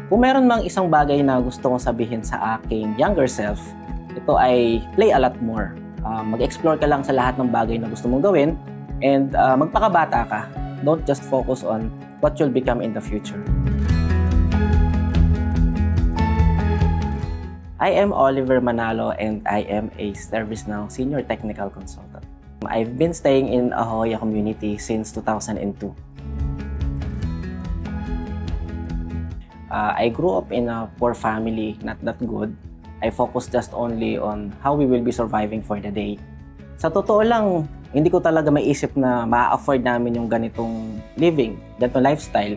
Kung meron mang isang bagay na gusto kong sabihin sa aking younger self, ito ay play a lot more. Mag-explore ka lang sa lahat ng bagay na gusto mong gawin and magpakabata ka. Don't just focus on what you'll become in the future. I am Oliver Manalo and I am a ServiceNow Senior Technical Consultant. I've been staying in Ahoya community since 2002. I grew up in a poor family, not that good. I focused just only on how we will be surviving for the day. Sa totoo lang, hindi ko talaga maisip na ma-afford namin yung ganitong living, ganitong lifestyle,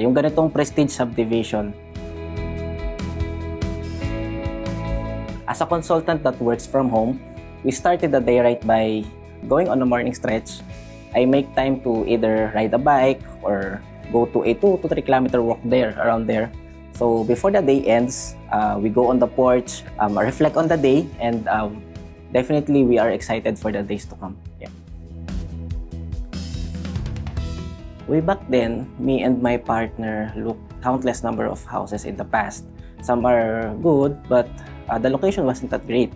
yung ganitong prestige subdivision. As a consultant that works from home, we started the day right by going on a morning stretch. I make time to either ride a bike or go to a 2 to 3 kilometer walk around there. So before the day ends, we go on the porch, reflect on the day, and definitely we are excited for the days to come. Yeah. Way back then, me and my partner looked countless number of houses in the past. Some are good, but the location wasn't that great.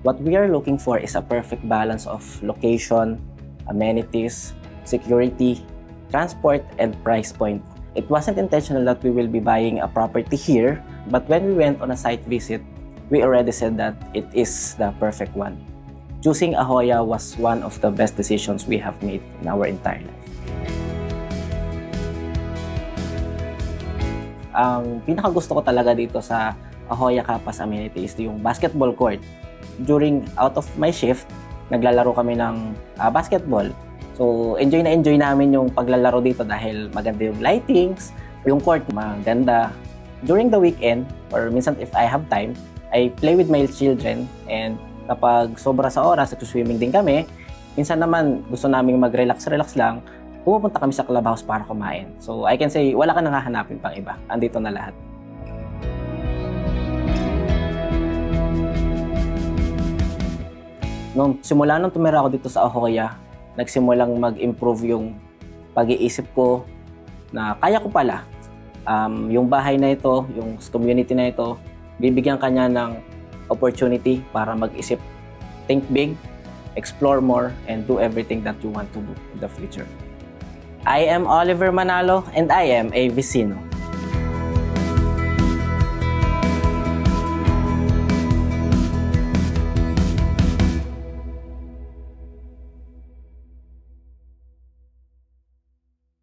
What we are looking for is a perfect balance of location, amenities, security, transport, and price point. It wasn't intentional that we will be buying a property here, but when we went on a site visit, we already said that it is the perfect one. Choosing Ahoya was one of the best decisions we have made in our entire life. Ang pinakagusto ko talaga dito sa Ahoya Campus Amenity is yung basketball court. During out of my shift, naglalaro kami ng basketball. So, enjoy namin yung paglalaro dito dahil maganda yung lightings, yung court maganda. During the weekend, or minsan if I have time, I play with my children, and kapag sobra sa oras, nag-swimming din kami. Minsan naman, gusto namin mag-relax lang, pumupunta kami sa clubhouse para kumain. So, I can say, wala ka nang hahanapin pang iba. Andito na lahat. Simula nung tumira ako dito sa Ahoya, nagsimulang mag-improve yung pag-iisip ko na kaya ko pala. Yung bahay na ito, yung community na ito, bibigyan kanya ng opportunity para mag-isip, think big, explore more, and do everything that you want to do in the future. I am Oliver Manalo and I am a Vecino.